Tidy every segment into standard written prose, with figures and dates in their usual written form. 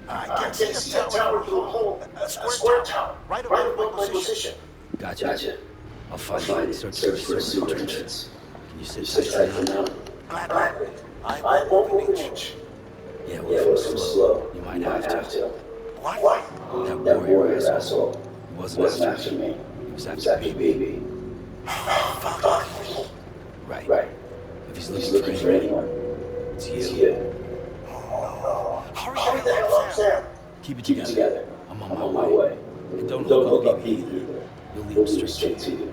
I can see a tower through a hole, a square tower, right above my position. Gotcha. I'll find it. Search for a sewer entrance. Can you sit tight for now? Gladly. I'm opening each. Yeah, we'll slow. You might have to. What? That warrior asshole. He wasn't after me. He was after baby. Fuck. Right. If he's looking for anyone, it's you. Hurry the hell up, Sam. Keep it together. I'm on my way. And don't look up BB either. You'll lead him straight to you.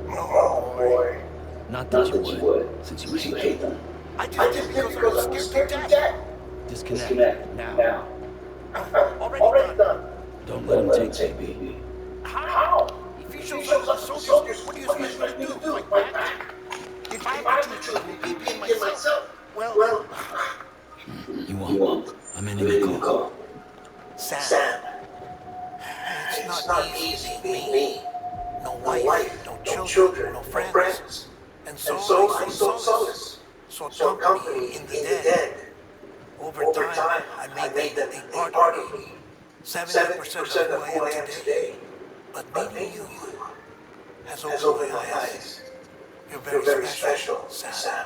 Oh, boy. Not that you would, since you hate them. I did it because I was scared to death. Disconnect. Now. Already done. Don't let him take BB. How? If he shows up the soldiers, what do you expect me to do? Like that? If I have to choose BB and myself, well... You won't. I'm in the call. Sam. It's not easy being me. No wife, no children, no friends. And so I sought solace. Sought company in the dead. Over time, I made them a part of me. 70% of who I am today. But meeting you has opened my eyes. You're very special, Sam.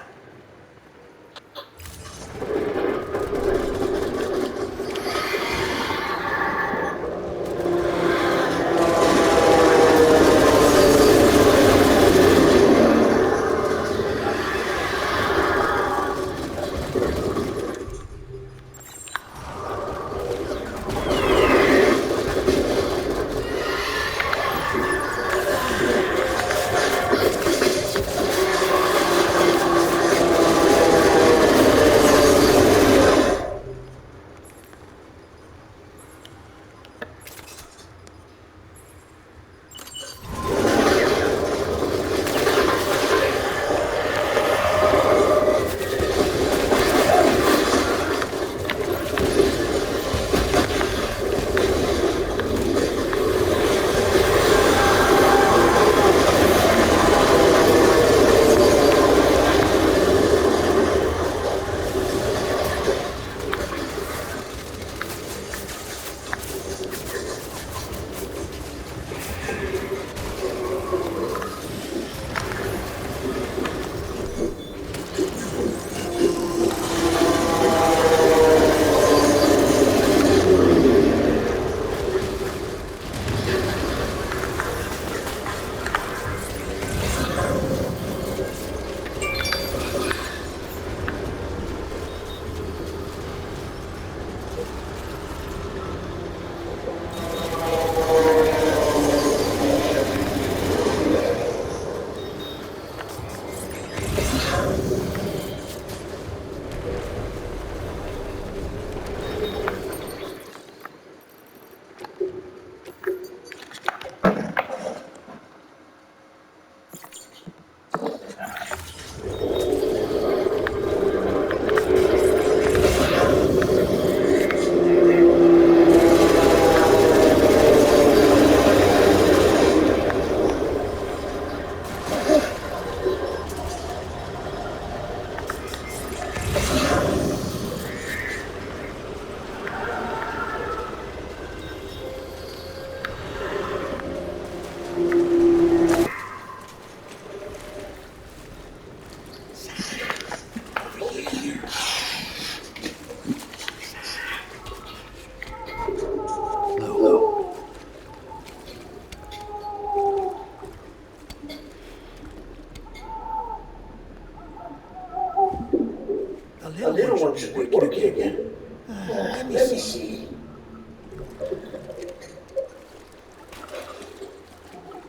The little one should be working again. Let me see.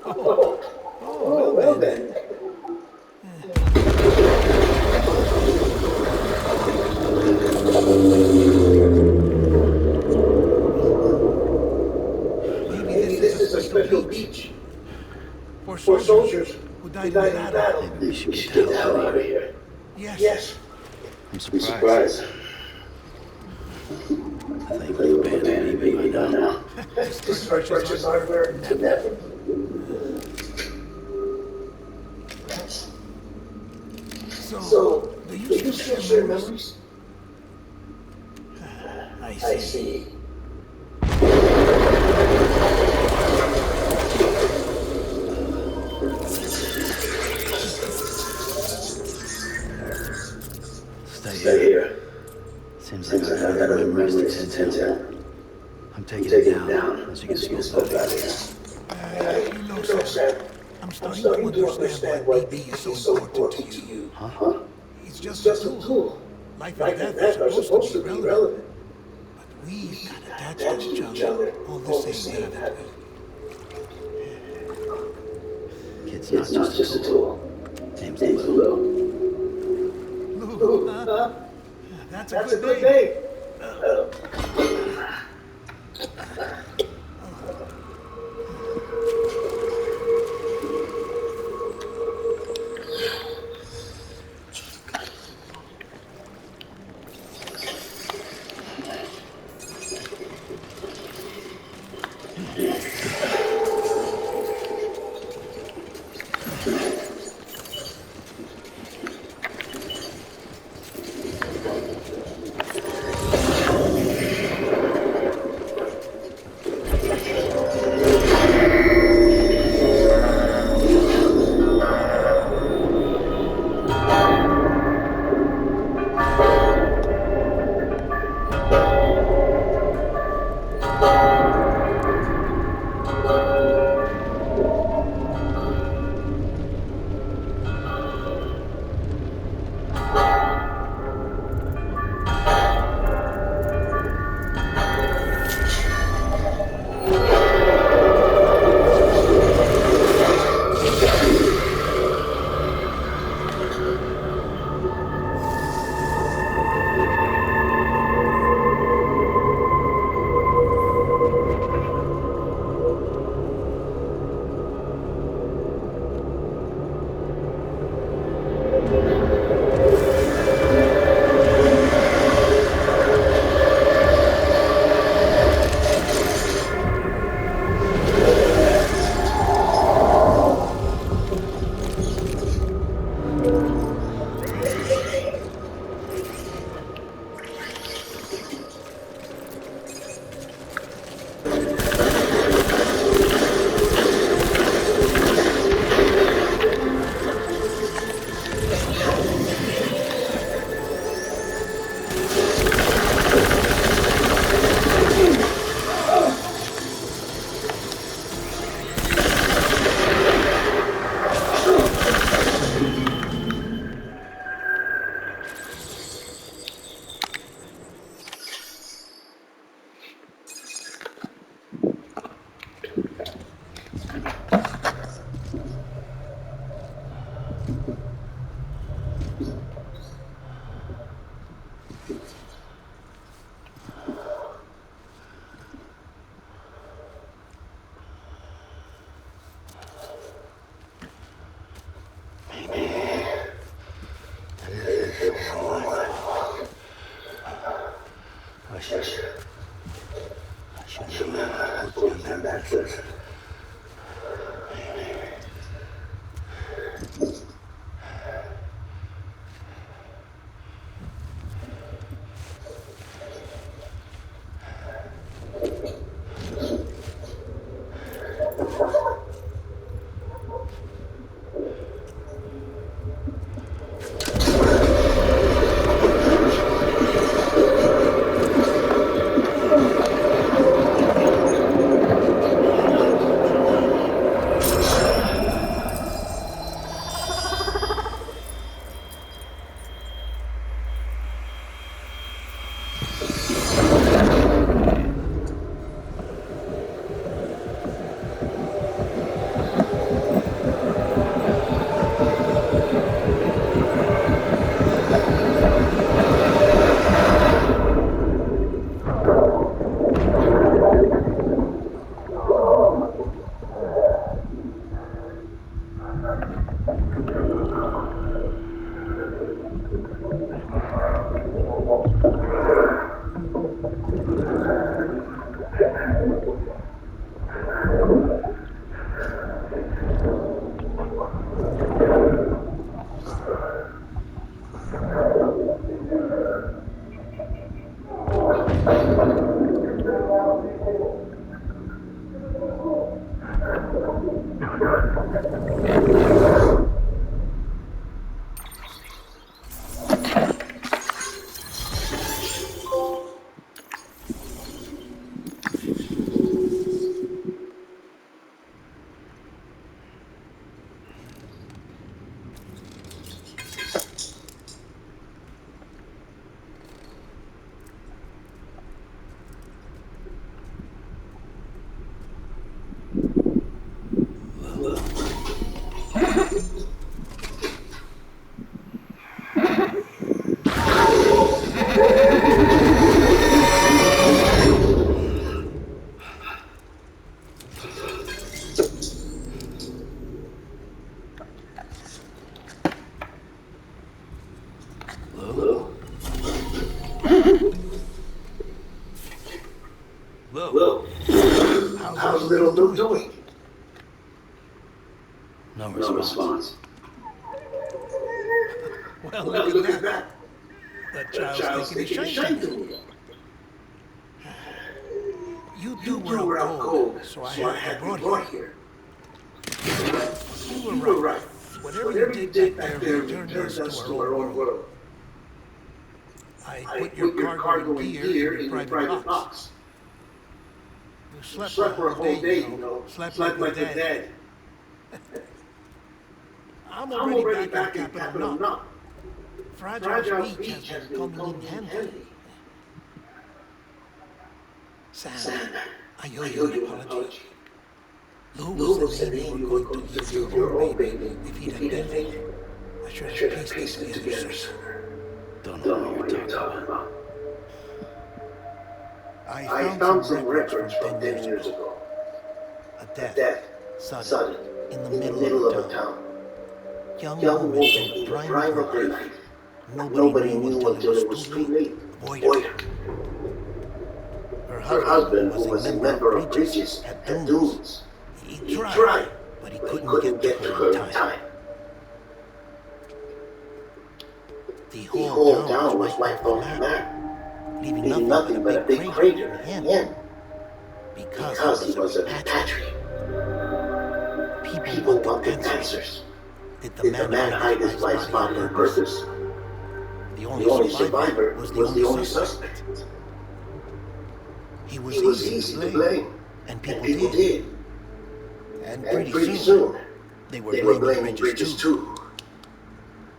Oh, well then. Maybe this is a special beach for soldiers who died in battle. Maybe we should get the hell out of here. Yes. I'm surprised. I think we abandoned me by now. This purchase hardware never. So, do you still share memories? I see. 10-10. I'm taking it down once you get the scope out of here. You know, Sam, I'm starting to understand why DB is so important to you. Huh? It's just a tool. Life and death are supposed to be relevant. But we've got attached to each other all the same time. It's not just a tool. Name's Lou. Lou, huh? That's a good name. Lou, how's little Lou doing? No No response. response. Well, Well, look at that. That That child's taking taking his his shine shine to to me. me. You You two two were were out out cold, cold, so I so I had had you you brought brought here. here. You You were right. Whatever you did back there returned us to our own world. I put your cargo in gear in your private box. You slept For a the whole day, you know. Slept Slept like the the dead. dead. I'm I'm already back in Capital now. Fragile Fragile speech has speech has been been coming in handy. Sam, I owe you an apology. Lou was the name you were going to leave your own baby if he'd have lived. I should have pieced it together sooner. Don't know what you're talking about. I found some records from 10 years ago. A death, sudden, in the middle of the town. Young woman in the prime of her life. Nobody knew until it was too late. Avoid her. Her husband, who was a member of Bridges, had dunes. He tried, but he couldn't get to her in time. The whole town was wiped off the map, leaving nothing but a big crater in the end. Because he was a repatriate. People wanted answers. Did the man hide his wife's body on purpose? The only survivor was the only suspect. He was easy to blame, and people did. And pretty soon, they were blaming Bridges too.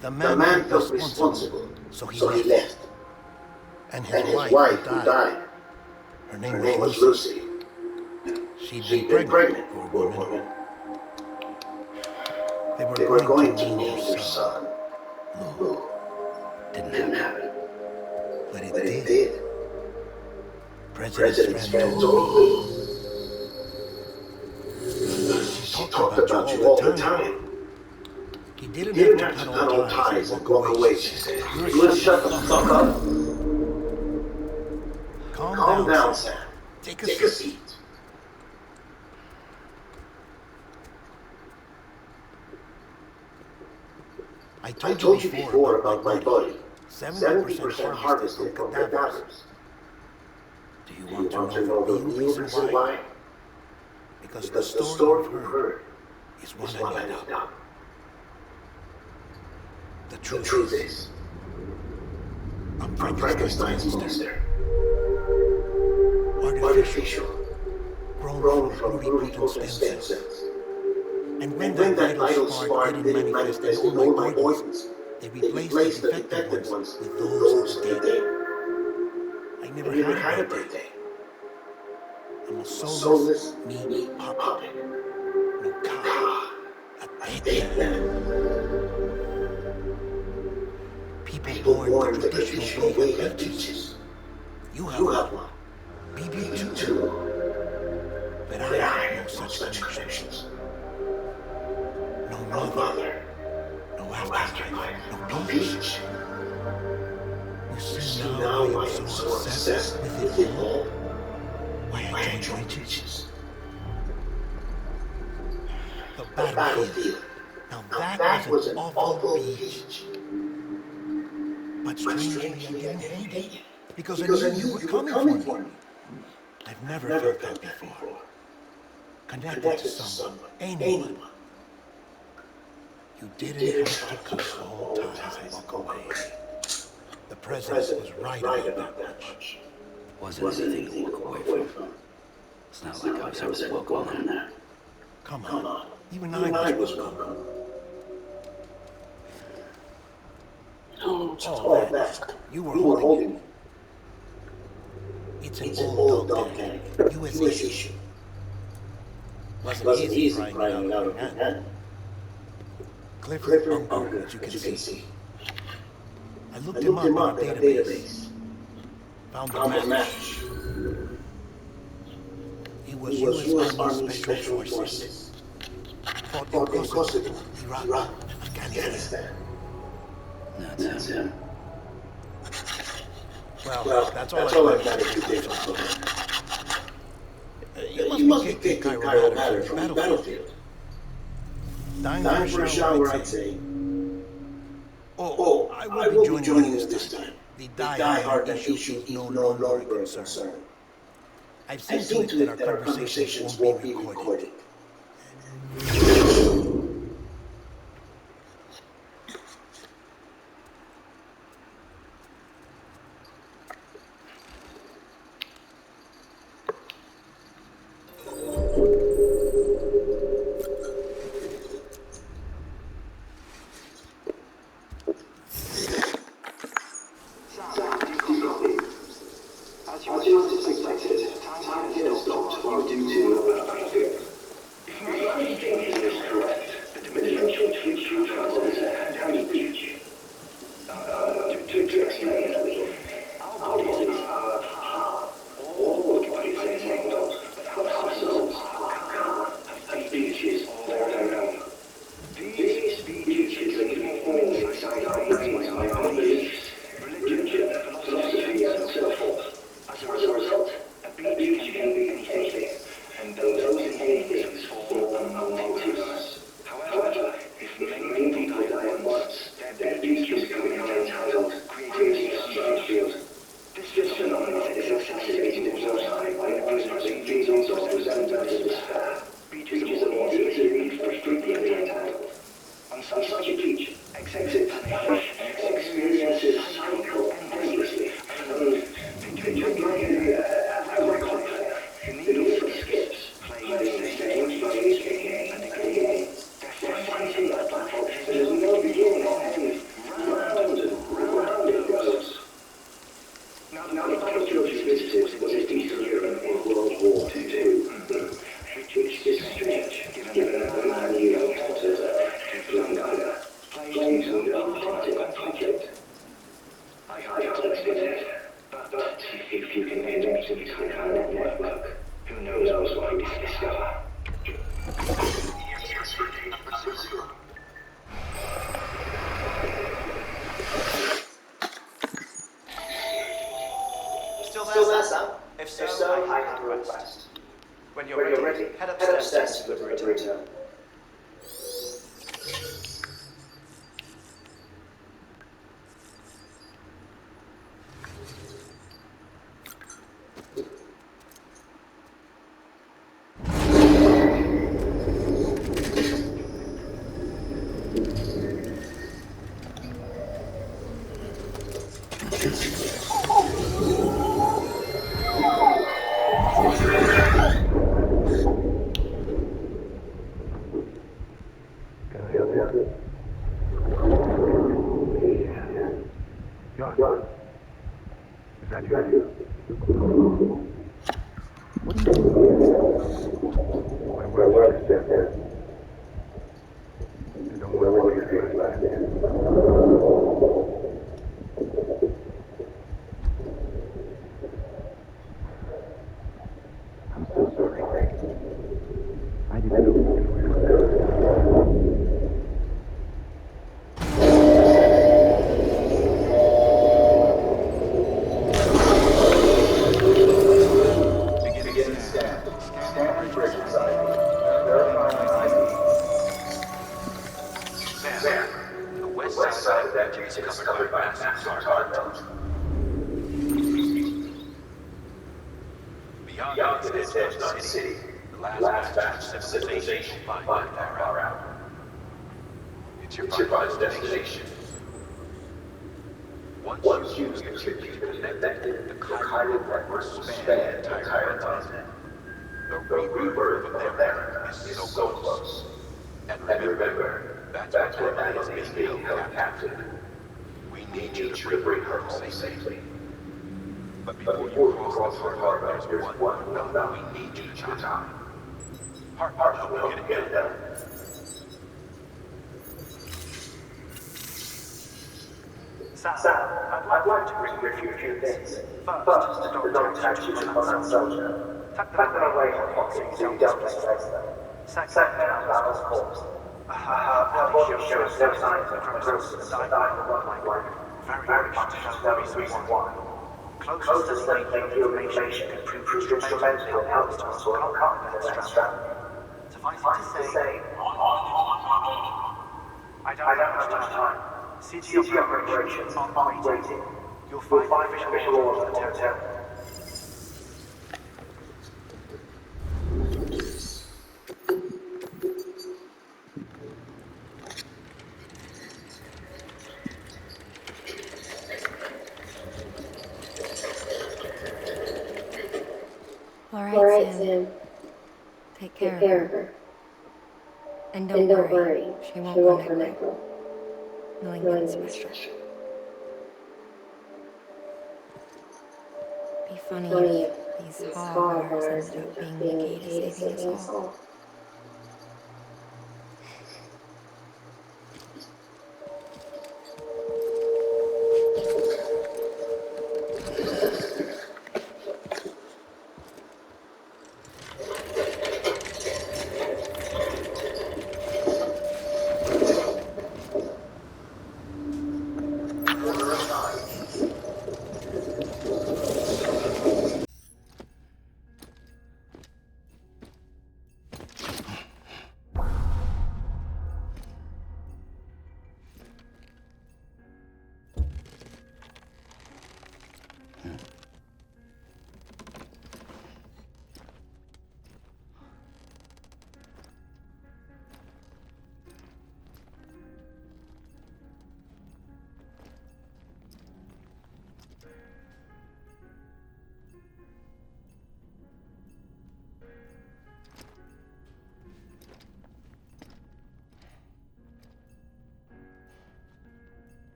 The man felt responsible, so he left. And his wife, who died, her name was Lucy. She'd been pregnant, poor woman. They were going to name their son. Lou. Didn't happen. But it did. President's friend told me. She talked about you all the time. He didn't have to cut all ties and walk away, she said. You shut the fuck up. Calm down, Sam. Take a seat. I told you before about my body. 70% harvested from cadavers. Do you want to know the real reason why? Because the story you've heard is one I made up. The truth is, I'm Frankenstein's monster. Artificial. Grown from pluripotent stem cells. And when that vital spark didn't manifest in all my organs, they replaced the defective ones with those that did. I never had a birthday. I'm a soulless meat puppet. No car. A dead man. People born the traditional way have teachers. You have one. Maybe two. But I have no such connections. No mother. No afterlife. No peace. You see now why I'm so obsessed with it all. Why I join teachers. The battlefield. Now that was an awful beach. But strangely I didn't hate it. Because I knew you were coming for me. I've never felt that before. Connected to someone. Anyone. You didn't have to cut all ties and walk away. The president was right about that much. Wasn't anything to walk away from. It's not like I was welcome on that. Come on. Even I was welcome. All that. You were holding me. It's an old dog U.S. issue. Wasn't easy crying out of your hand. Clifford Uncle, as you can see. I looked him up in a database. Found a match. He was U.S. Army Special Forces. Fought in Kosovo, Iraq, Afghanistan. That's him. Well, that's all I managed to do. picking chiral matter from the battlefield. Time for a shower, I'd say. Oh, I will be joining you this time. The die-hard issue no longer a concern. I've seen to it that our conversations won't be recorded. Still there, Sam? If so, I have a request. When you're ready, head upstairs to the return. Once used and connected, the chiral network will span the entire continent. The rebirth of America is so close. And remember, that's where Anna is being held captive. We need you to bring her home safely. But before you cross the harbor, there's one unknown we need you to die. Harper will get it done. Sam, I'd like to bring with you a few things. First, the dog tattoo on that soldier. Tuck them away in the pocket so you don't misplace them. Second, Al's corpse. Her body shows no signs of necrosis and died for one like very much the reason why. closer study of information can prove instrumental in helping us to overcome death stranding. Suffice it to say, I don't have much time. City operations aren't waiting. You'll find official orders at the hotel. All right, Sam. Take care of her. And don't worry, she won't go necro. Knowing that's special. Be funny if these horrors ended up being the key to saving us all.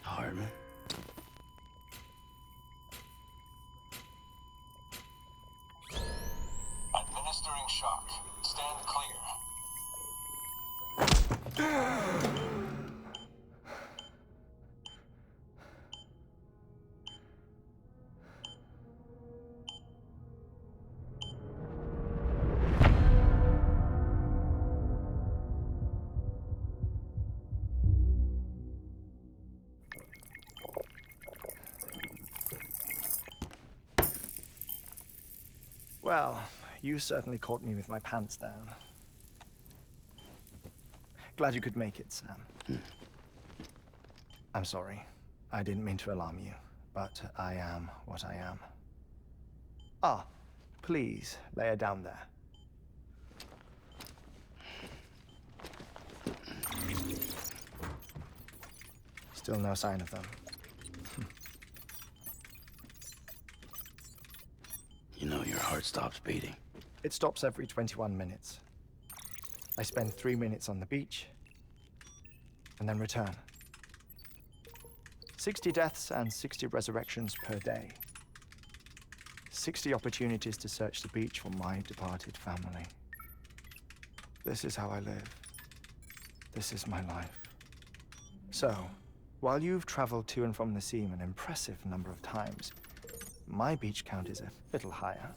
Hardman. Administering shock. Stand clear. Well, you certainly caught me with my pants down. Glad you could make it, Sam. I'm sorry. I didn't mean to alarm you, but I am what I am. Ah, please, lay her down there. Still no sign of them. You know your heart stops beating. It stops every 21 minutes. I spend 3 minutes on the beach, and then return. 60 deaths and 60 resurrections per day. 60 opportunities to search the beach for my departed family. This is how I live. This is my life. So, while you've traveled to and from the scene an impressive number of times, my beach count is a little higher.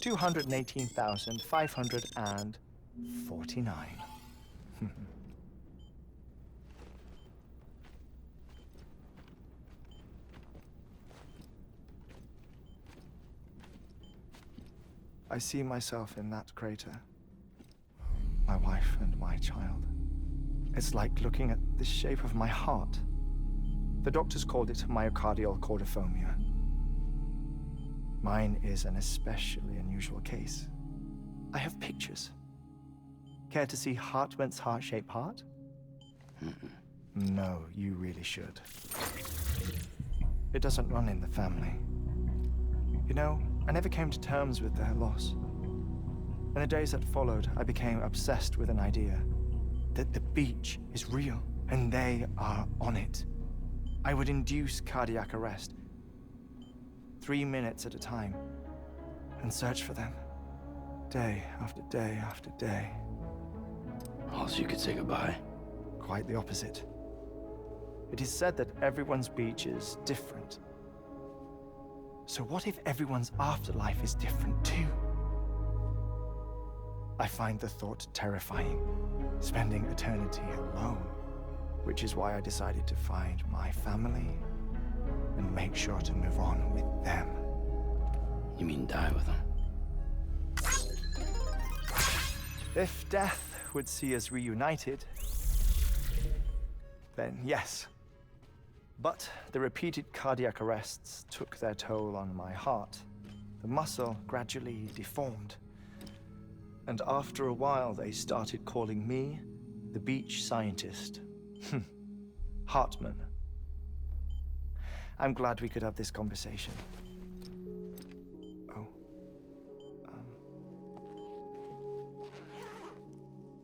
218,549. I see myself in that crater. My wife and my child. It's like looking at the shape of my heart. The doctors called it myocardial cordiphomia. Mine is an especially unusual case. I have pictures. Care to see Hartmann's heart-shaped heart? No, you really should. It doesn't run in the family. You know, I never came to terms with their loss. In the days that followed, I became obsessed with an idea that the beach is real. and they are on it. I would induce cardiac arrest, 3 minutes at a time, and search for them, day after day after day. Also, you could say goodbye. Quite the opposite. It is said that everyone's beach is different. So what if everyone's afterlife is different too? I find the thought terrifying, spending eternity alone, which is why I decided to find my family and make sure to move on with them. You mean die with them? If death would see us reunited, then yes. But the repeated cardiac arrests took their toll on my heart. The muscle gradually deformed. And after a while, they started calling me the beach scientist. Hartman. I'm glad we could have this conversation. Oh.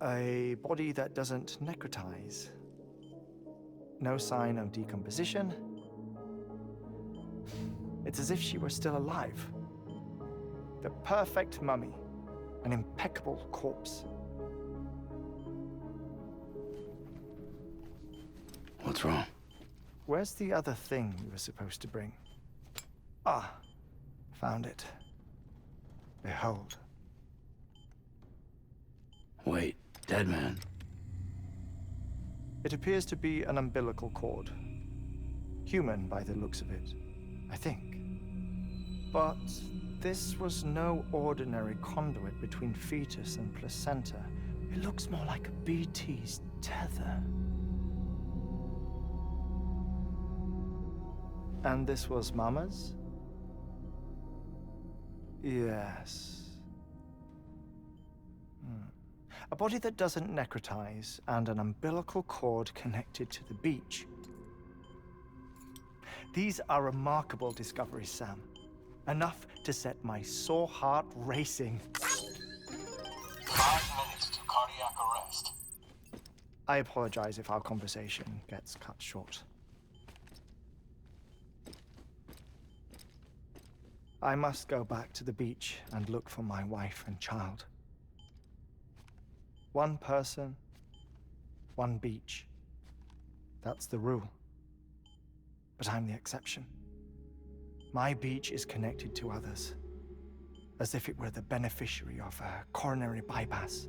A body that doesn't necrotize. No sign of decomposition. It's as if she were still alive. The perfect mummy. An impeccable corpse. What's wrong? Where's the other thing you were supposed to bring? Ah, found it. Behold. Wait, dead man. It appears to be an umbilical cord. Human by the looks of it, I think. But this was no ordinary conduit between fetus and placenta. It looks more like a BT's tether. And this was Mama's? Yes. A body that doesn't necrotize and an umbilical cord connected to the beach. These are remarkable discoveries, Sam. Enough to set my sore heart racing. 5 minutes to cardiac arrest. I apologize if our conversation gets cut short. I must go back to the beach and look for my wife and child. One person, one beach. That's the rule. But I'm the exception. My beach is connected to others, as if it were the beneficiary of a coronary bypass.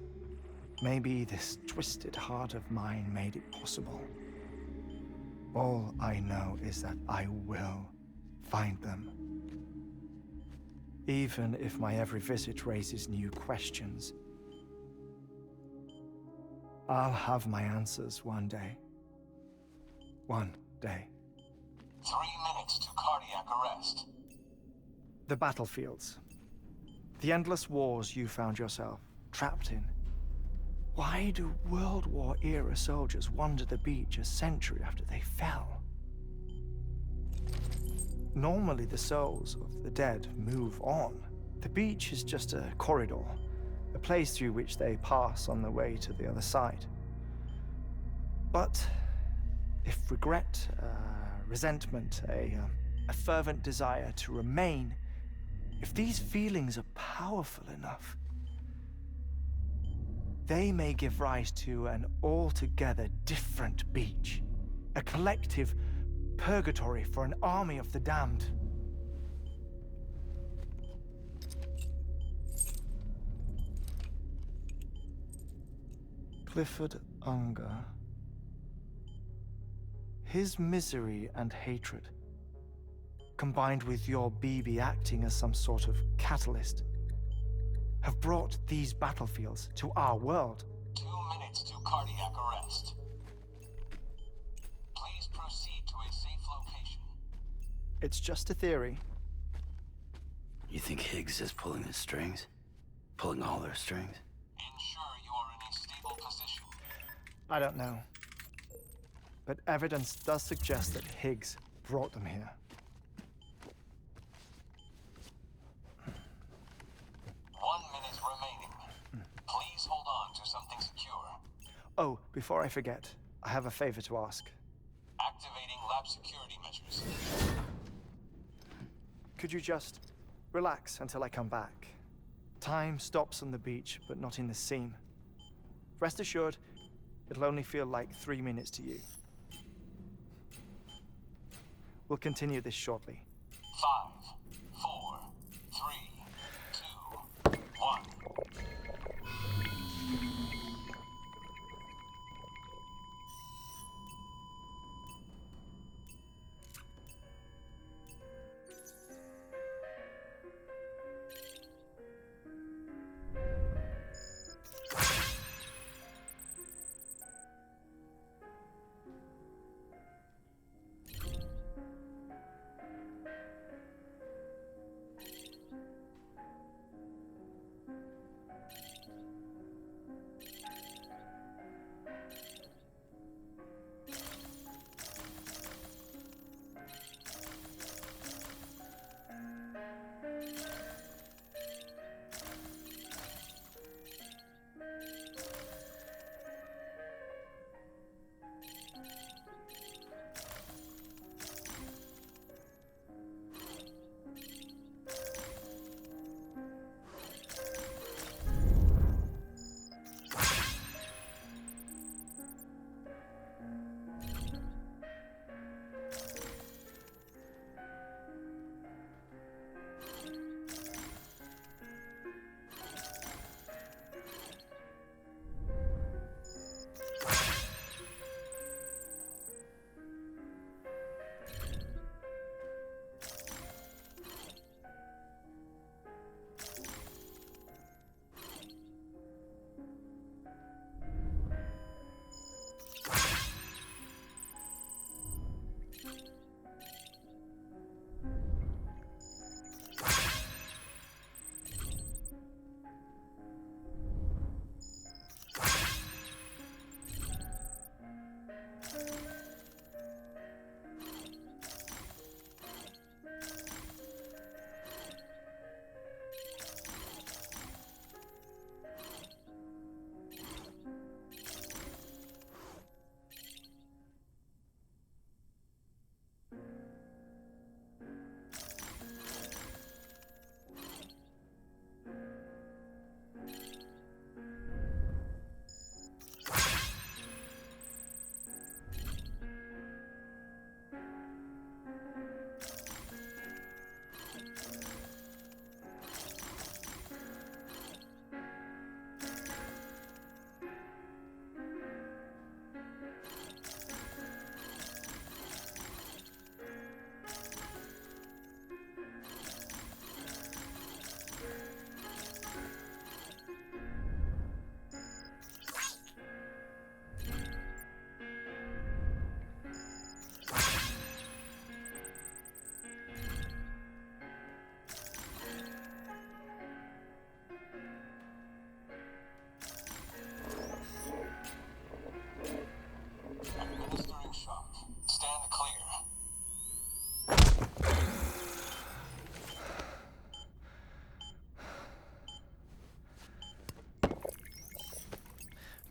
Maybe this twisted heart of mine made it possible. All I know is that I will find them. Even if my every visit raises new questions, I'll have my answers one day. One day. 3 minutes to cardiac arrest. The battlefields. The endless wars you found yourself trapped in. Why do World War-era soldiers wander the beach a century after they fell? Normally the souls of the dead move on. The beach is just a corridor, a place through which they pass on the way to the other side. But if regret, resentment, a fervent desire to remain, if these feelings are powerful enough, they may give rise to an altogether different beach, a collective purgatory for an army of the damned. Clifford Unger. His misery and hatred, combined with your BB acting as some sort of catalyst, have brought these battlefields to our world. 2 minutes to cardiac arrest. Please proceed to a safe location. It's just a theory. You think Higgs is pulling the strings? Pulling all their strings? Ensure you are in a stable position. I don't know. But evidence does suggest that Higgs brought them here. 1 minute remaining. Please hold on to something secure. Oh, before I forget, I have a favor to ask. Activating lab security measures. Could you just relax until I come back? Time stops on the beach, but not in the scene. Rest assured, it'll only feel like 3 minutes to you. We'll continue this shortly. 5, 4, 3, 2, 1.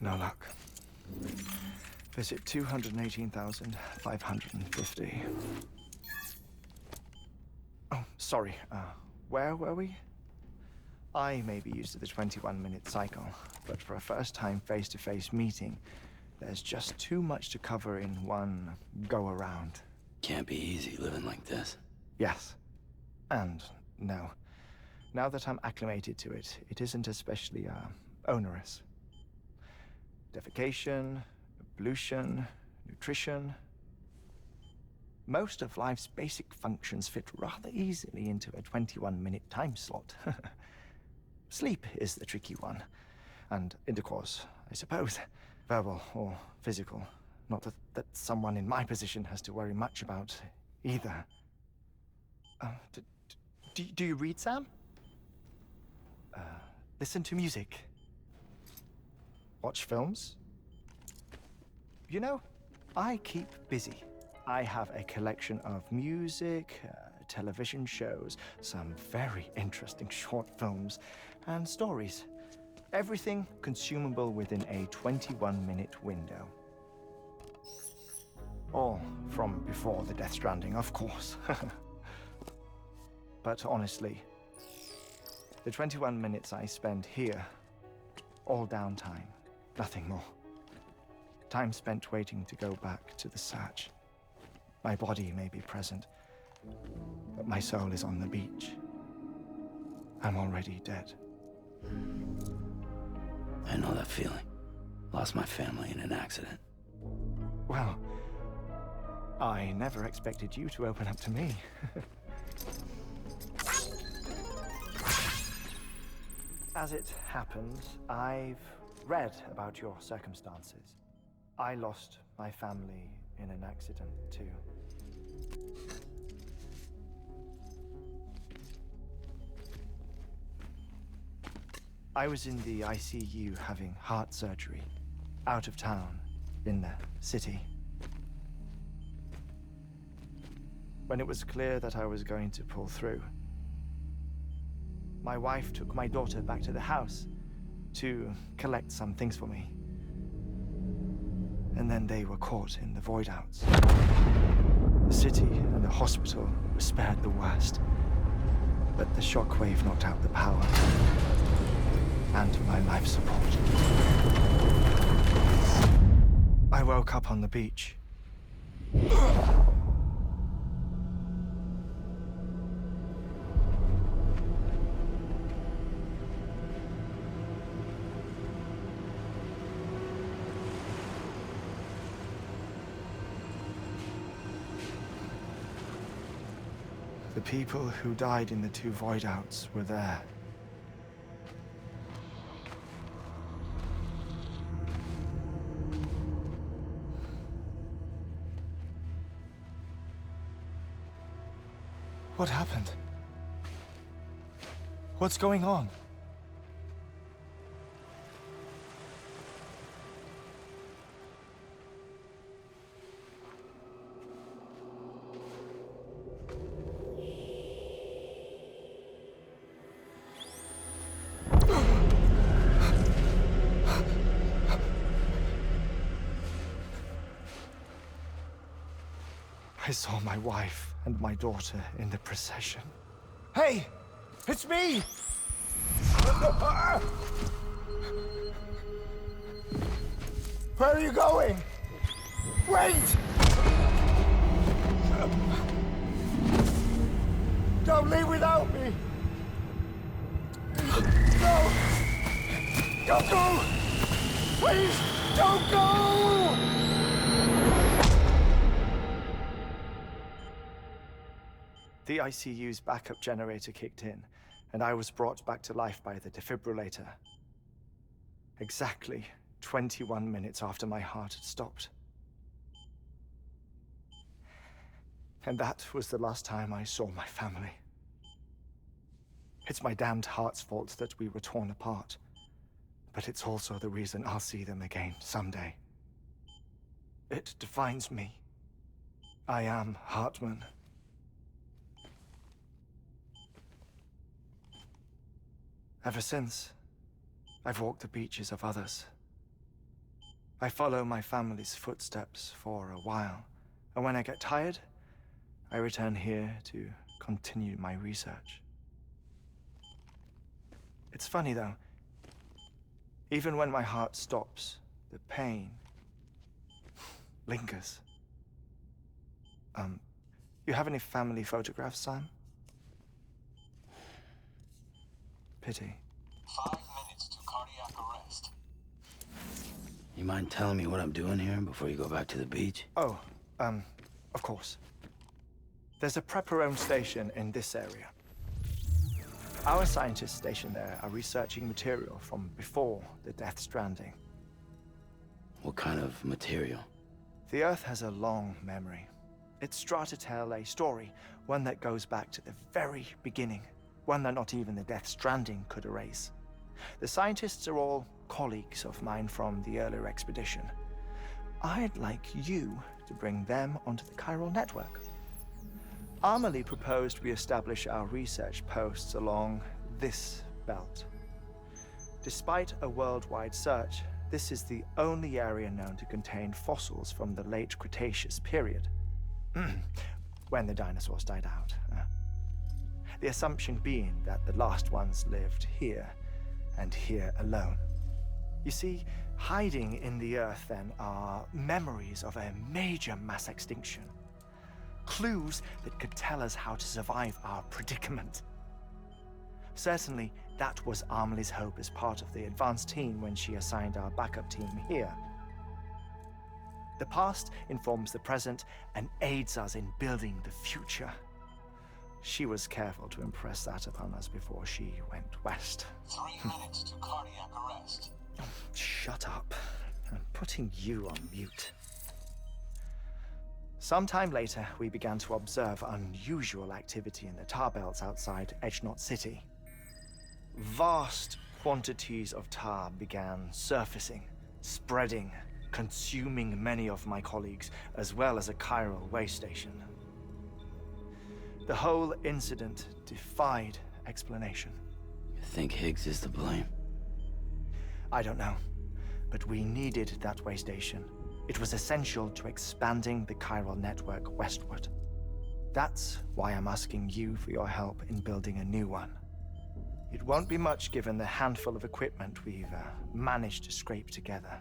No luck. Visit 218,550. Oh, sorry. Where were we? I may be used to the 21-minute cycle, but for a first-time face-to-face meeting, there's just too much to cover in one go-around. Can't be easy living like this. Yes. And no. Now that I'm acclimated to it, it isn't especially, onerous. Defecation, ablution, nutrition. Most of life's basic functions fit rather easily into a 21-minute time slot. Sleep is the tricky one. And intercourse, I suppose. Verbal or physical. Not that someone in my position has to worry much about either. Do you read, Sam? Listen to music. Watch films? You know, I keep busy. I have a collection of music, television shows, some very interesting short films, and stories. Everything consumable within a 21-minute window. Or from before the Death Stranding, of course. But honestly, the 21 minutes I spend here, all downtime, nothing more. Time spent waiting to go back to the search. My body may be present, but my soul is on the beach. I'm already dead. I know that feeling. Lost my family in an accident. Well, I never expected you to open up to me. As it happens, I've read about your circumstances. I lost my family in an accident too. I was in the ICU having heart surgery, out of town, in the city. When it was clear that I was going to pull through, my wife took my daughter back to the house to collect some things for me. And then they were caught in the void outs. The city and the hospital were spared the worst, but the shockwave knocked out the power and my life support. I woke up on the beach. The people who died in the 2 void outs were there. What happened? What's going on? I saw my wife and my daughter in the procession. Hey! It's me! Where are you going? Wait! Don't leave without me! No! Don't go! Please, don't go! The ICU's backup generator kicked in, and I was brought back to life by the defibrillator. Exactly 21 minutes after my heart had stopped. And that was the last time I saw my family. It's my damned heart's fault that we were torn apart, but it's also the reason I'll see them again someday. It defines me. I am Hartman. Ever since, I've walked the beaches of others. I follow my family's footsteps for a while, and when I get tired, I return here to continue my research. It's funny though, even when my heart stops, the pain lingers. You have any family photographs, Sam? Pity. 5 minutes to cardiac arrest. You mind telling me what I'm doing here before you go back to the beach? Oh, of course. There's a prepper-owned station in this area. Our scientists stationed there are researching material from before the Death Stranding. What kind of material? The Earth has a long memory. It's trying to tell a story, one that goes back to the very beginning, one that not even the Death Stranding could erase. The scientists are all colleagues of mine from the earlier expedition. I'd like you to bring them onto the chiral network. Amelie proposed we establish our research posts along this belt. Despite a worldwide search, this is the only area known to contain fossils from the late Cretaceous period, when the dinosaurs died out. The assumption being that the last ones lived here, and here alone. You see, hiding in the earth then are memories of a major mass extinction. Clues that could tell us how to survive our predicament. Certainly, that was Amelie's hope as part of the advanced team when she assigned our backup team here. The past informs the present and aids us in building the future. She was careful to impress that upon us before she went west. 3 minutes to cardiac arrest. Oh, shut up. I'm putting you on mute. Sometime later, we began to observe unusual activity in the tar belts outside Edgenot City. Vast quantities of tar began surfacing, spreading, consuming many of my colleagues, as well as a chiral way station. The whole incident defied explanation. You think Higgs is to blame? I don't know, but we needed that way station. It was essential to expanding the chiral network westward. That's why I'm asking you for your help in building a new one. It won't be much given the handful of equipment we've managed to scrape together.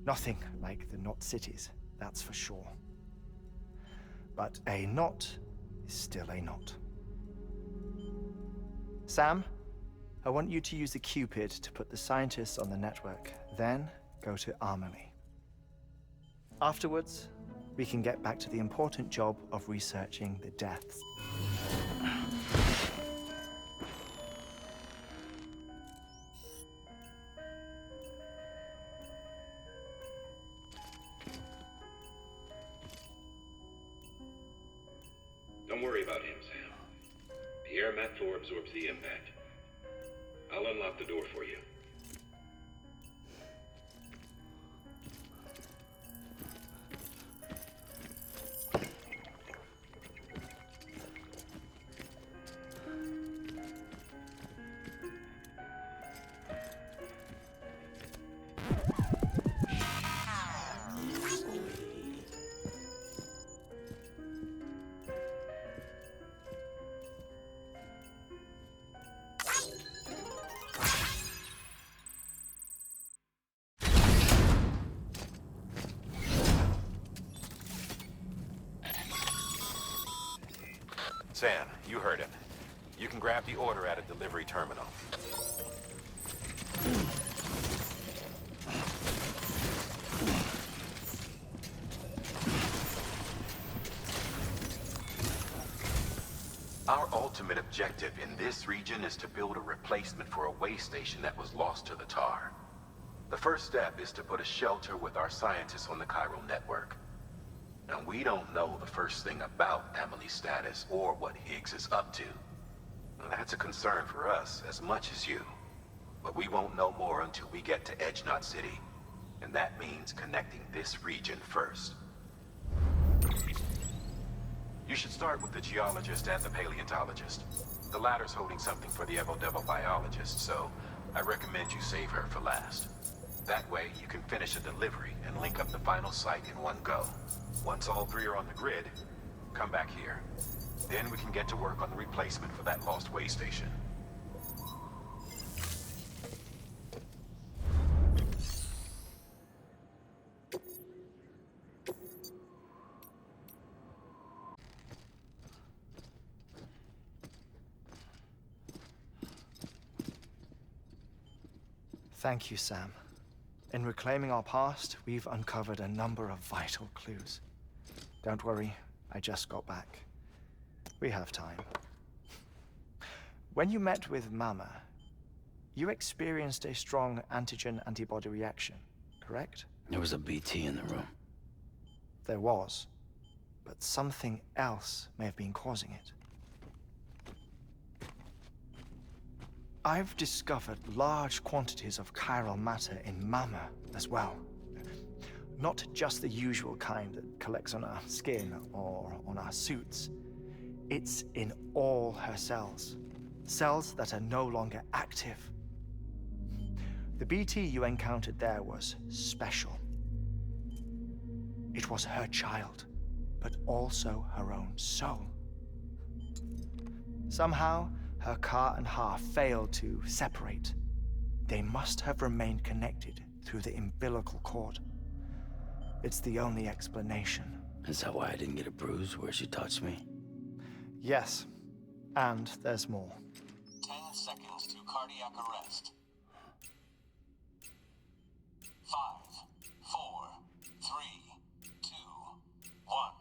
Nothing like the knot cities, that's for sure. But a knot is still a knot. Sam, I want you to use the Cupid to put the scientists on the network, then go to Amelie. Afterwards, we can get back to the important job of researching the deaths. Don't worry about him, Sam. The air mat floor absorbs the impact. I'll unlock the door for you. Sam, you heard him. You can grab the order at a delivery terminal. Our ultimate objective in this region is to build a replacement for a way station that was lost to the tar. The first step is to put a shelter with our scientists on the chiral network. Now, we don't know the first thing about Amelie's status or what Higgs is up to. That's a concern for us as much as you. But we won't know more until we get to Edgenot City. And that means connecting this region first. You should start with the geologist and the paleontologist. The latter's holding something for the Evo-Devo biologist, so I recommend you save her for last. That way, you can finish a delivery and link up the final site in one go. Once all three are on the grid, come back here. Then we can get to work on the replacement for that lost way station. Thank you, Sam. In reclaiming our past, we've uncovered a number of vital clues. Don't worry, I just got back. We have time. When you met with Mama, you experienced a strong antigen-antibody reaction, correct? There was a BT in the room. There was, but something else may have been causing it. I've discovered large quantities of chiral matter in Mama as well. Not just the usual kind that collects on our skin or on our suits. It's in all her cells. Cells that are no longer active. The BT you encountered there was special. It was her child, but also her own soul. Somehow, her car and half failed to separate. They must have remained connected through the umbilical cord. It's the only explanation. Is that why I didn't get a bruise where she touched me? Yes, and there's more. 10 seconds to cardiac arrest. 5, 4, 3, 2, 1.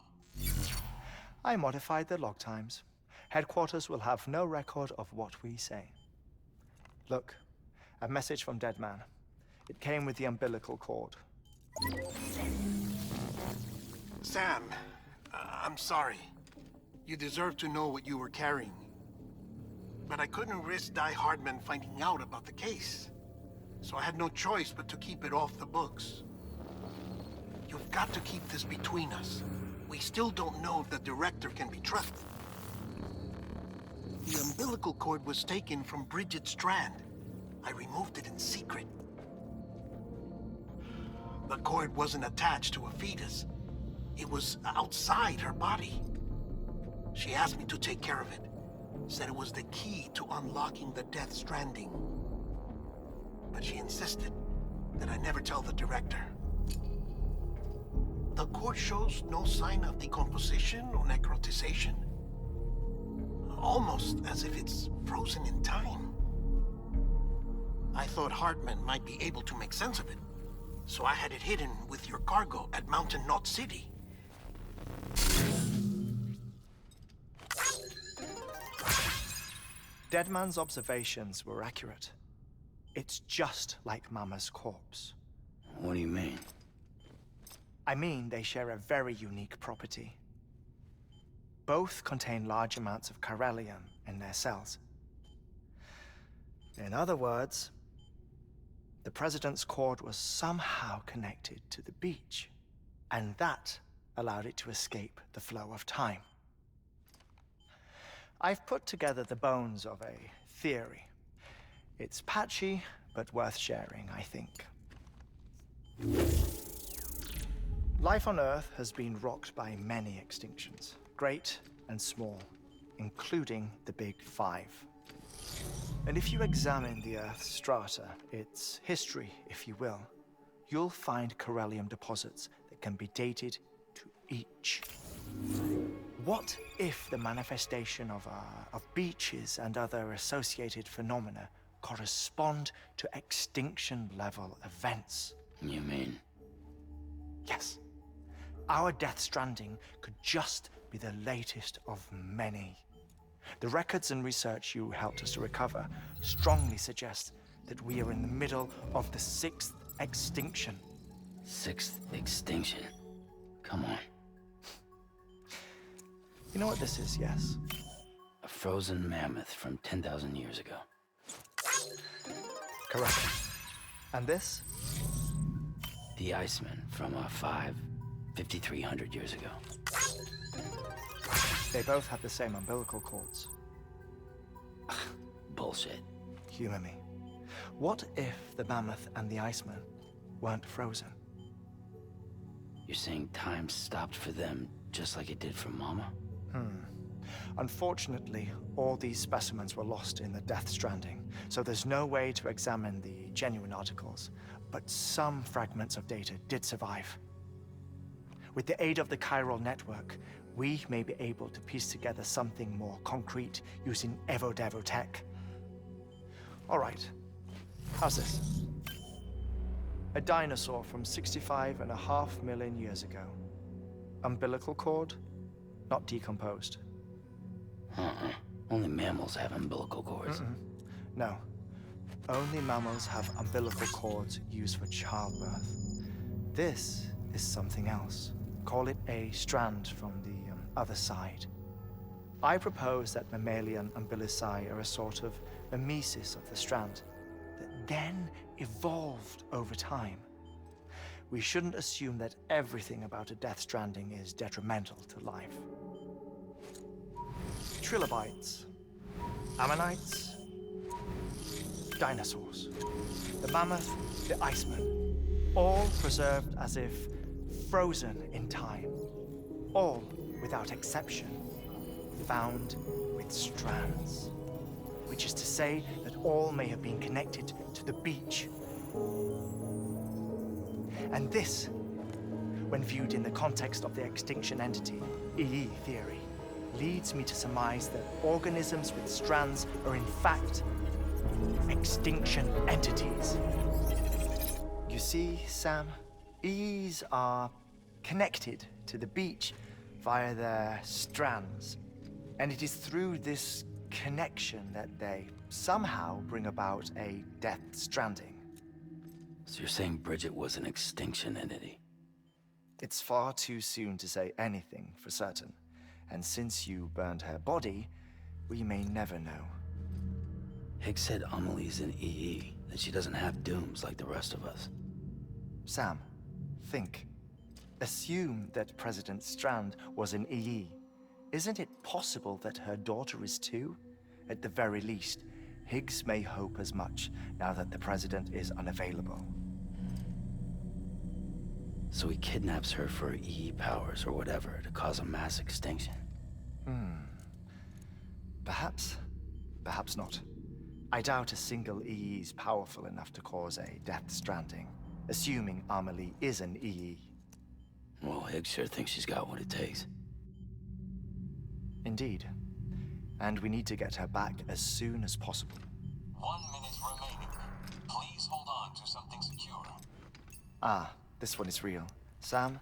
I modified the log times. Headquarters will have no record of what we say. Look, a message from Dead Man. It came with the umbilical cord. Sam, I'm sorry. You deserve to know what you were carrying. But I couldn't risk Die Hardman finding out about the case. So I had no choice but to keep it off the books. You've got to keep this between us. We still don't know if the director can be trusted. The umbilical cord was taken from Bridget Strand. I removed it in secret. The cord wasn't attached to a fetus. It was outside her body. She asked me to take care of it. Said it was the key to unlocking the Death Stranding. But she insisted that I never tell the director. The cord shows no sign of decomposition or necrotization. Almost as if it's frozen in time. I thought Hartman might be able to make sense of it, so I had it hidden with your cargo at Mountain Knot City. Deadman's observations were accurate. It's just like Mama's corpse. What do you mean? I mean, they share a very unique property. Both contain large amounts of chiralium in their cells. In other words, the president's cord was somehow connected to the beach, and that allowed it to escape the flow of time. I've put together the bones of a theory. It's patchy, but worth sharing, I think. Life on Earth has been rocked by many extinctions, great and small, including the Big Five. And if you examine the Earth's strata, its history, if you will, you'll find chiralium deposits that can be dated to each. What if the manifestation of beaches and other associated phenomena correspond to extinction-level events? You mean? Yes. Our Death Stranding could just be the latest of many. The records and research you helped us to recover strongly suggest that we are in the middle of the 6th extinction. 6th extinction? Come on. You know what this is, yes? A frozen mammoth from 10,000 years ago. Correct. And this? The Iceman from 5,300 years ago. They both have the same umbilical cords. Bullshit. Humor me. What if the mammoth and the Iceman weren't frozen? You're saying time stopped for them just like it did for Mama? Unfortunately, all these specimens were lost in the Death Stranding, so there's no way to examine the genuine articles, but some fragments of data did survive. With the aid of the chiral network, we may be able to piece together something more concrete using Evo-Devo tech. All right, how's this? A dinosaur from 65.5 million years ago. Umbilical cord, not decomposed. Only mammals have umbilical cords. No. Only mammals have umbilical cords used for childbirth. This is something else. Call it a strand from the other side. I propose that mammalian umbilici are a sort of mimesis of the strand that then evolved over time. We shouldn't assume that everything about a Death Stranding is detrimental to life. Trilobites, ammonites, dinosaurs. The mammoth, the iceman, all preserved as if frozen in time. All, without exception, found with strands. Which is to say that all may have been connected to the beach. And this, when viewed in the context of the extinction entity, EE theory, leads me to surmise that organisms with strands are in fact extinction entities. You see, Sam, EEs are connected to the beach via their strands. And it is through this connection that they somehow bring about a death stranding. So you're saying Bridget was an extinction entity? It's far too soon to say anything for certain. And since you burned her body, we may never know. Higgs said Amelie's an EE, that she doesn't have dooms like the rest of us. Sam, think. Assume that President Strand was an EE. Isn't it possible that her daughter is too? At the very least, Higgs may hope as much now that the president is unavailable. So he kidnaps her for EE powers or whatever to cause a mass extinction. Perhaps. Perhaps not. I doubt a single EE is powerful enough to cause a death stranding, assuming Amelie is an EE. Well, Higgs sure thinks she's got what it takes. Indeed. And we need to get her back as soon as possible. 1 minute remaining. Please hold on to something secure. Ah, this one is real. Sam,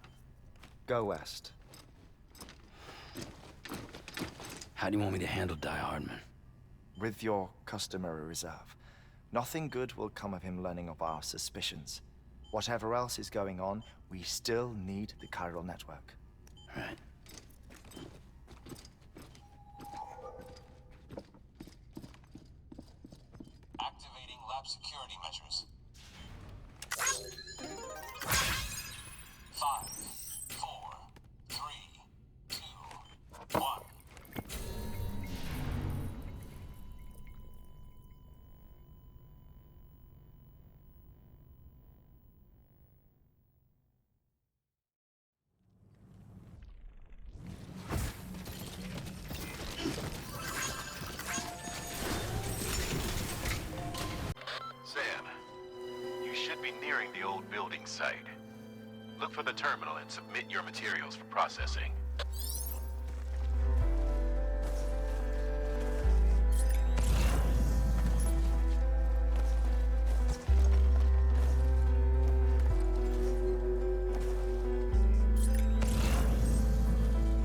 go west. How do you want me to handle Die Hardman? With your customary reserve. Nothing good will come of him learning of our suspicions. Whatever else is going on, we still need the chiral network. Right. Activating lab security measures. 5, 4, 3, 2, 1. Sam, you should be nearing the old building site. Look for the terminal and submit your materials for processing.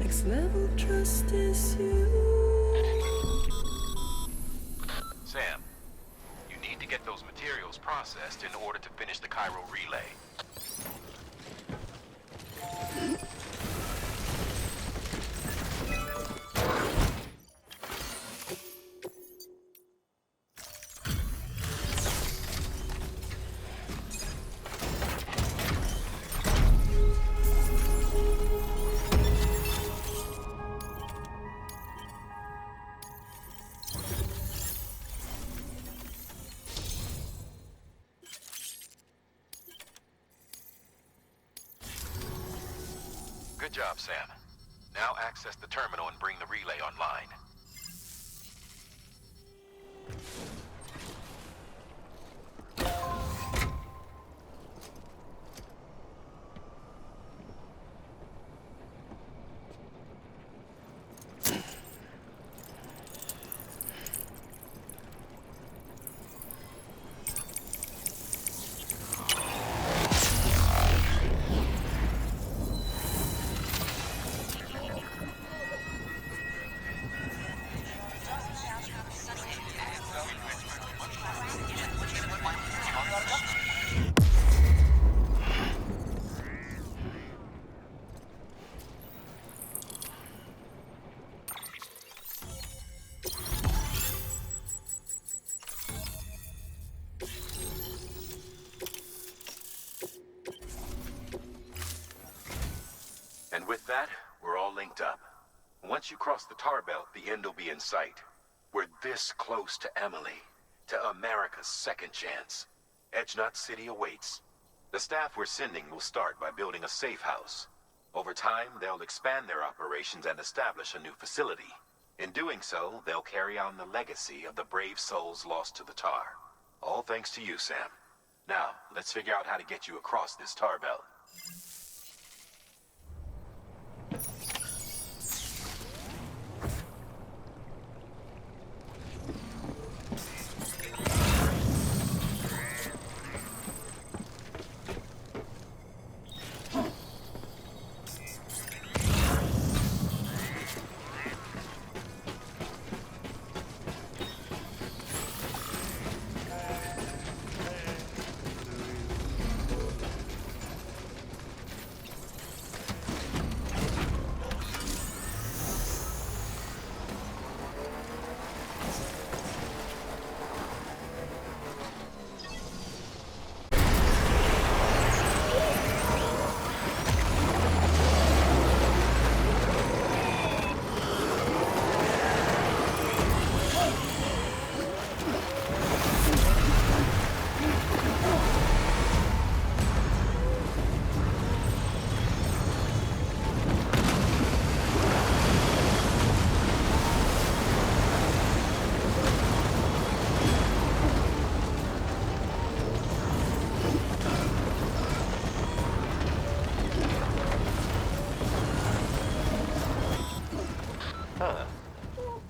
Next level trust is you. Sam, you need to get those materials processed in order to finish the chiral relay. Good job, Sam. Now access the terminal and bring the relay online. And with that, we're all linked up. Once you cross the tar belt, the end will be in sight. We're this close to Emily. to America's second chance. Edgenut City awaits. The staff we're sending will start by building a safe house. Over time, they'll expand their operations and establish a new facility. In doing so, they'll carry on the legacy of the brave souls lost to the tar. All thanks to you, Sam. Now, let's figure out how to get you across this tar belt.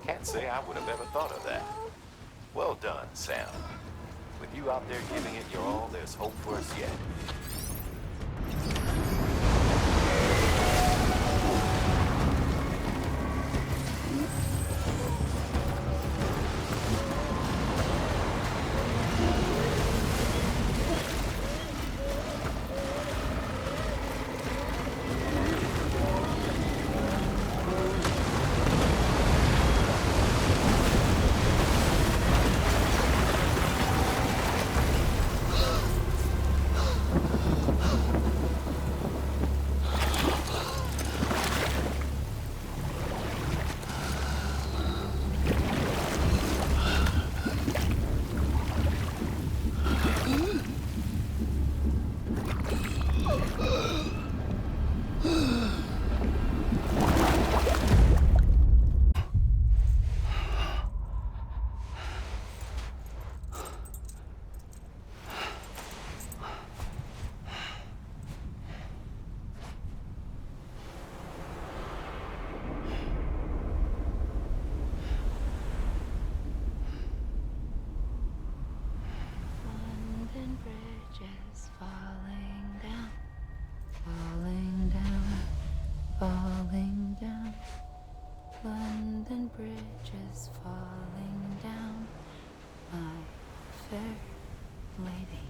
Can't say I would have ever thought of that. Well done, Sam. With you out there giving it your all, there's hope for us yet. London Bridge is falling down, falling down, falling down. London Bridge is falling down, my fair lady.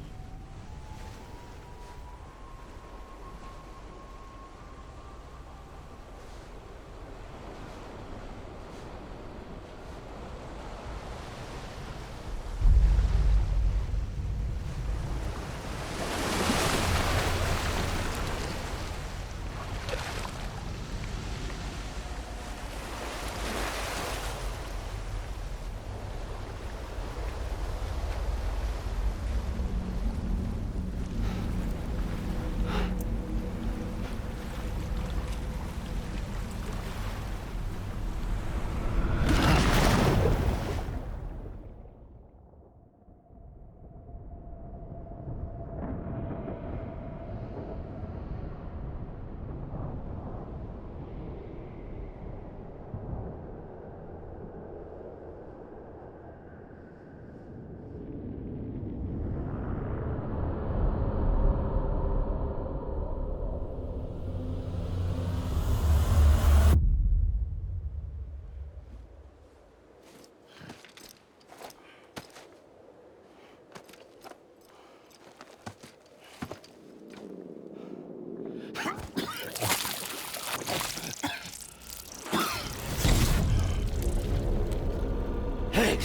Hey!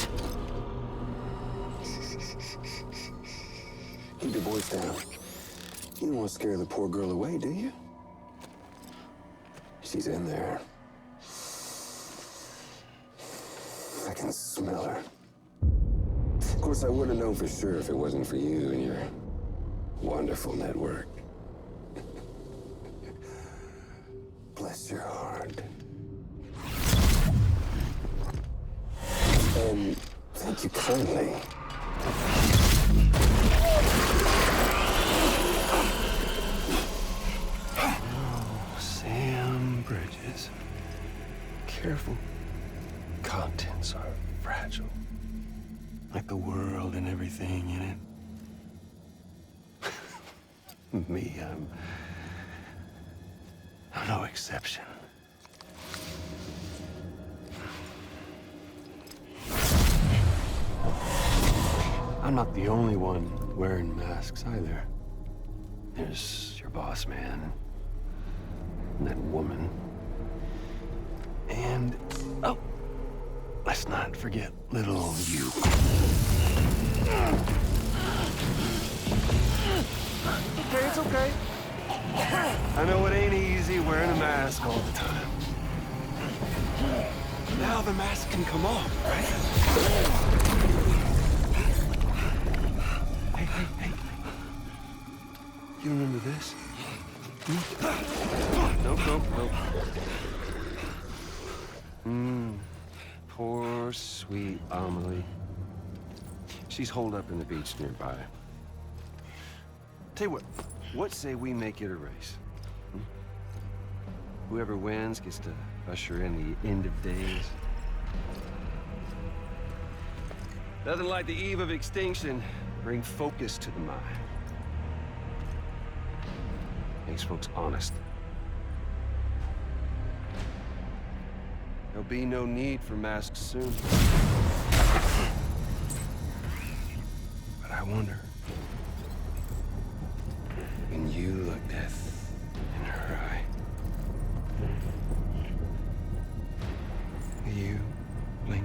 Keep your voice down. You don't want to scare the poor girl away, do you? She's in there. I can smell her. course, I wouldn't know for sure if it wasn't for you and your wonderful network. Bless your heart. And thank you kindly. Oh, Sam Bridges. Careful. Contents are fragile. Like the world and everything in it. Me, I'm no exception. I'm not the only one wearing masks either. There's your boss man, and that woman, and, oh, let's not forget little you. Okay, it's okay. I know it ain't easy wearing a mask all the time. Now the mask can come off, right? Hey. You remember this? Nope. Poor, sweet Amelie. She's holed up in the beach nearby. Tell you what say we make it a race? Whoever wins gets to usher in the end of days. Nothing like the eve of extinction. Bring focus to the mind. Makes folks honest. There'll be no need for masks soon. But I wonder, when you look death in her eye, will you blink?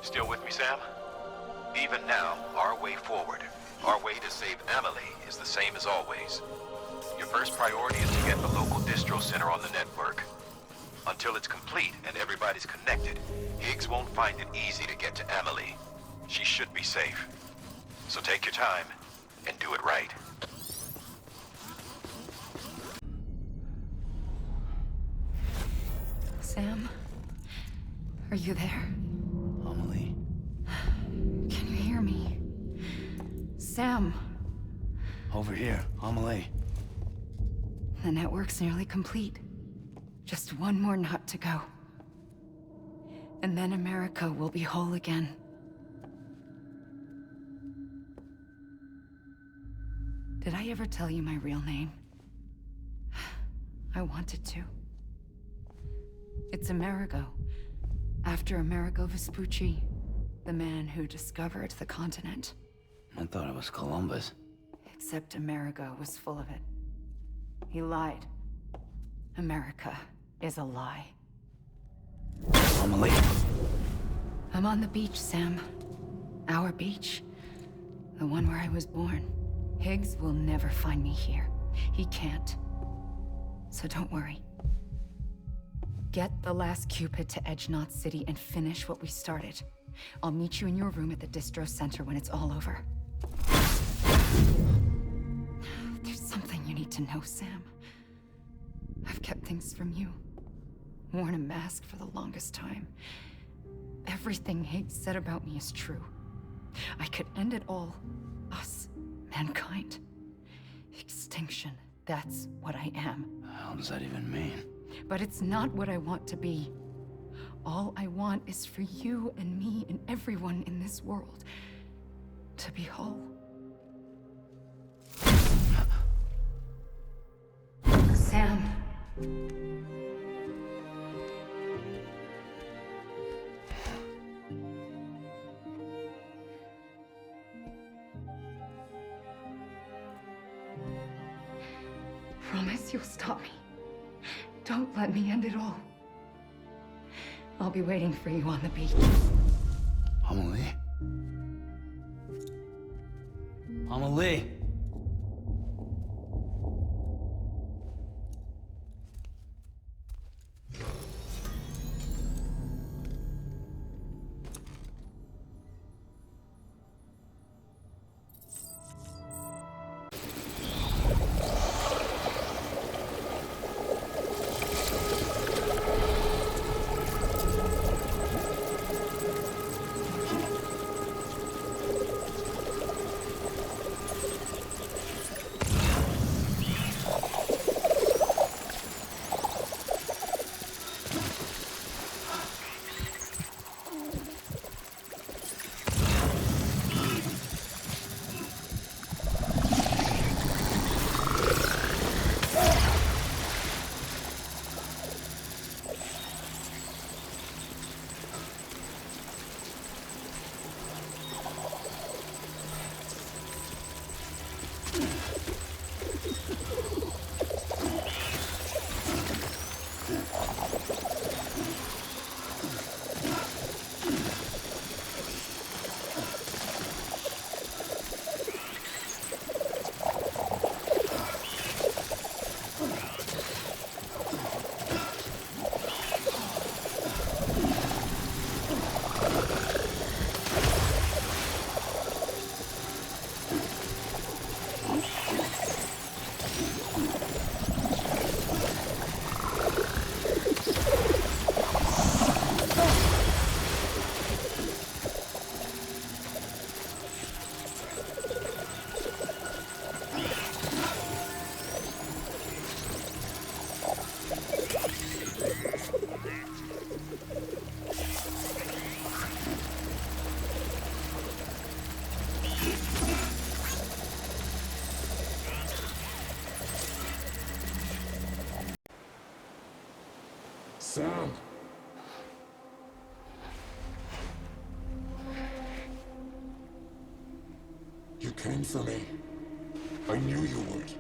Still with me, Sam? Even now, our way forward, our way to save Amelie is the same as always. Your first priority is to get the local distro center on the network. Until it's complete and everybody's connected, Higgs won't find it easy to get to Amelie. She should be safe. So take your time and do it right. Sam? Are you there? Amelie? Can you hear me? Sam! Over here, Amelie. The network's nearly complete. Just one more knot to go. And then America will be whole again. Did I ever tell you my real name? I wanted to. It's Amerigo. After Amerigo Vespucci, the man who discovered the continent. I thought it was Columbus. Except Amerigo was full of it. He lied. America is a lie. Amelie? I'm on the beach, Sam. Our beach. The one where I was born. Higgs will never find me here. He can't. So don't worry. Get the last Cupid to Edgenaught City and finish what we started. I'll meet you in your room at the distro center when it's all over. There's something you need to know, Sam. I've kept things from you. Worn a mask for the longest time. Everything Higgs said about me is true. I could end it all. Us. Mankind. Extinction. That's what I am. How does that even mean? But it's not what I want to be. All I want is for you and me and everyone in this world to be whole. Sam. Promise you'll stop me. Don't let me end it all. I'll be waiting for you on the beach. Amelie? Amelie? Sam! You came for me. I knew you would.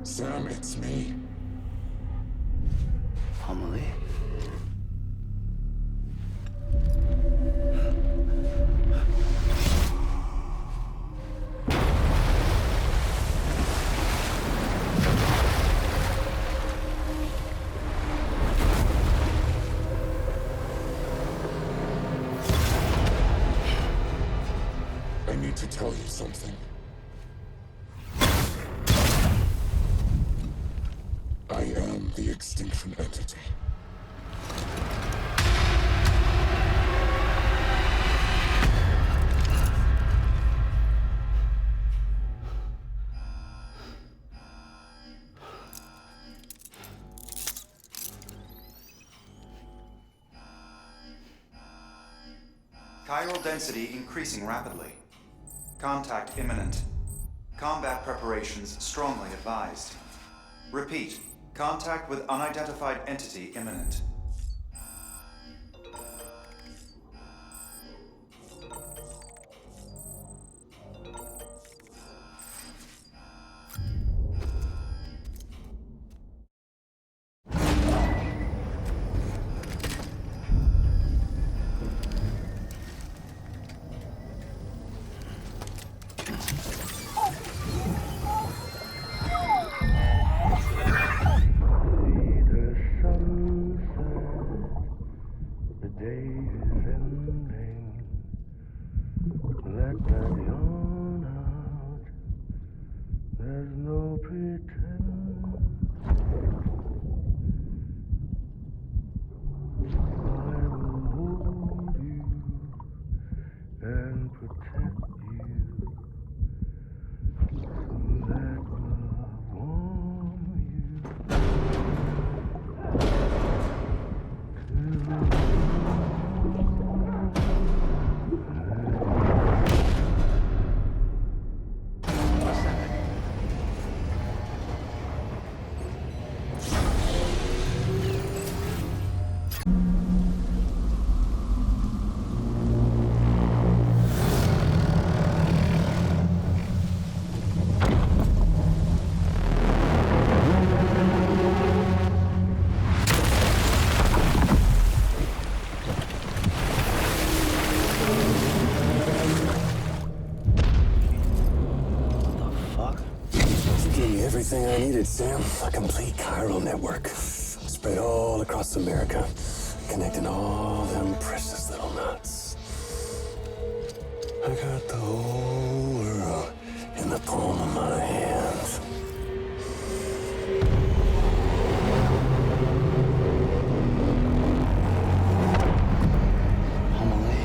Sam, it's me. Amelie? I need to tell you something. I am the extinction entity. Chiral density increasing rapidly. Contact imminent. Combat preparations strongly advised. Repeat, contact with unidentified entity imminent. everything I needed, Sam. A complete chiral network. Spread all across America. Connecting all them precious little knots. I got the whole world in the palm of my hand. Homily.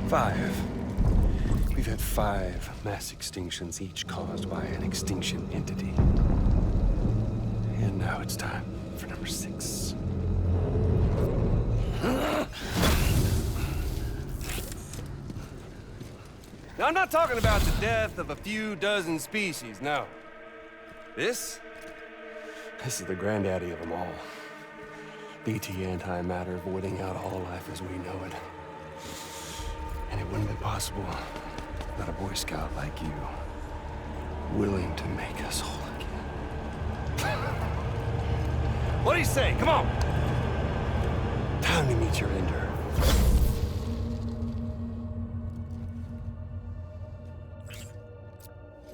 5. We've had 5 mass extinctions, each caused by an extinction entity. And now it's time for number 6. Now, I'm not talking about the death of a few dozen species, no. This is the granddaddy of them all. BT antimatter voiding out all life as we know it. And it wouldn't be possible without a Boy Scout like you, willing to make us whole again. What do you say? Come on! Time to meet your ender.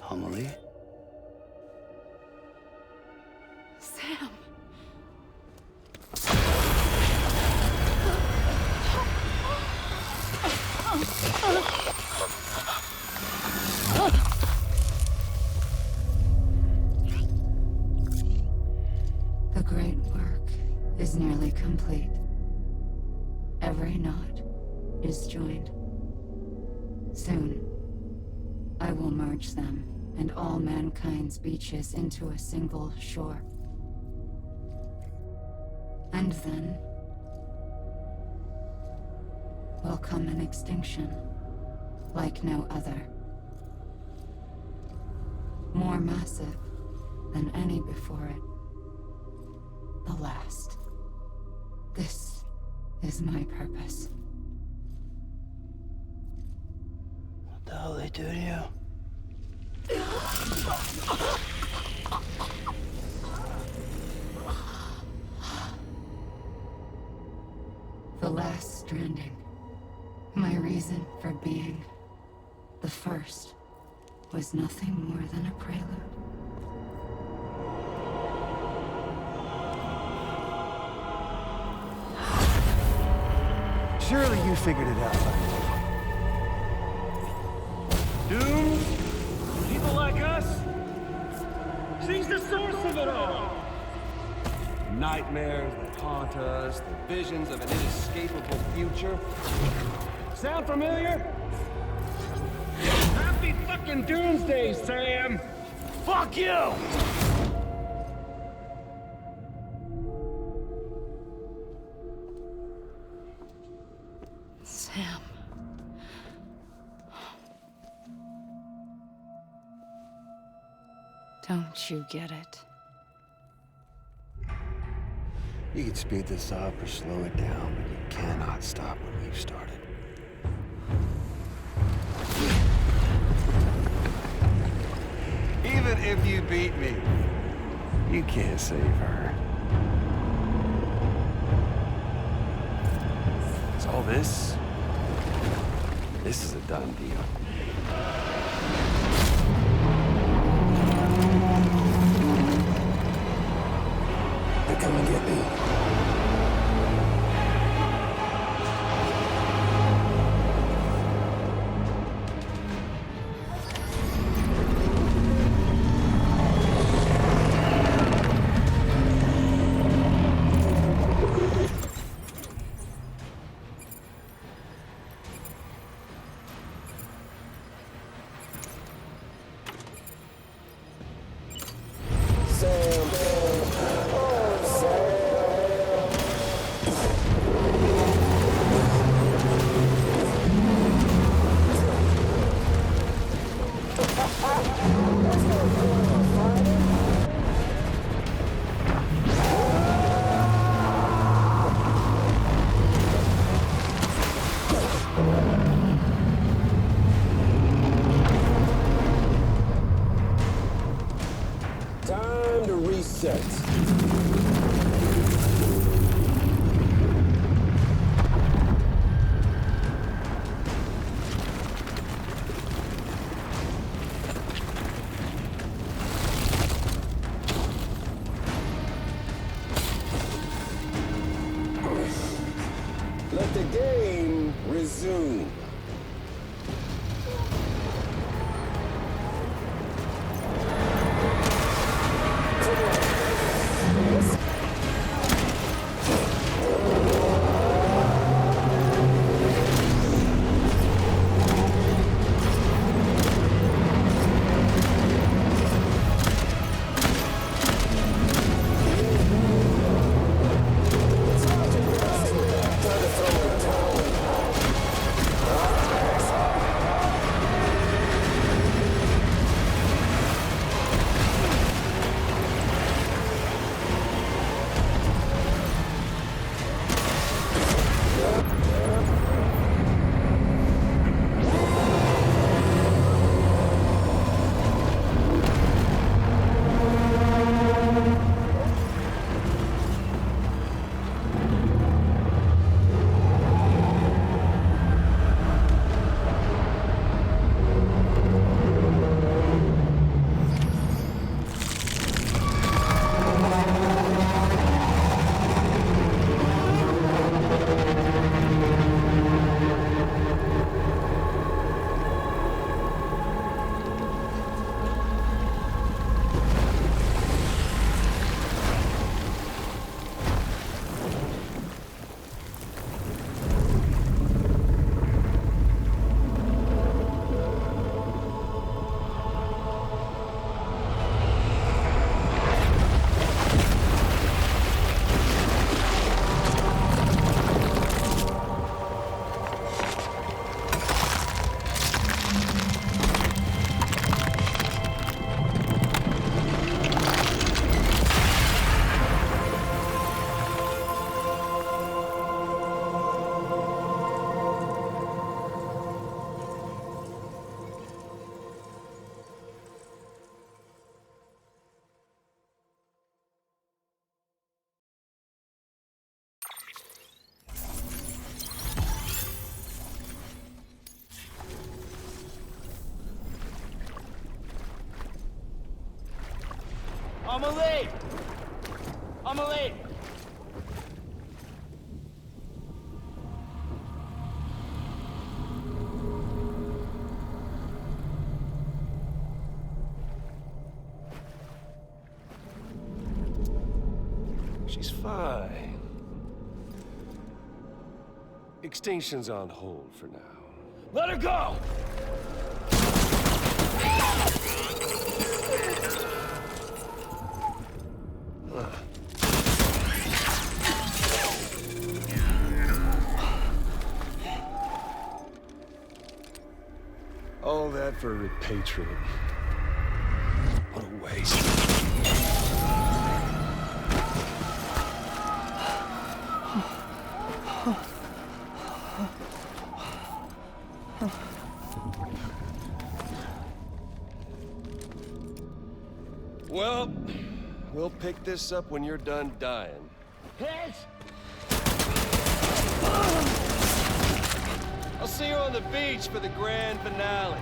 Homily? Sam. The great work is nearly complete. Every knot is joined. Soon, I will merge them and all mankind's beaches into a single shore. And then will come an extinction like no other. More massive than any before it. The last. This is my purpose. What the hell they do to you? The last stranding. My reason for being. The first was nothing more than a prelude. Surely you figured it out by now. Dooms? People like us? She's the source of it all! Nightmares that haunt us, the visions of an inescapable future. Sound familiar? Happy fucking doomsday, Sam! Fuck you! Sam. Don't you get it? You can speed this up or slow it down, but you cannot stop what we've started. Even if you beat me, you can't save her. So all this is a done deal. They're coming to get me. Let the game resume. Amelie! Amelie! She's fine. Extinction's on hold for now. Let her go! All that for a repatriate. What a waste. Well, we'll pick this up when you're done dying. Hit! I'll see you on the beach for the grand finale.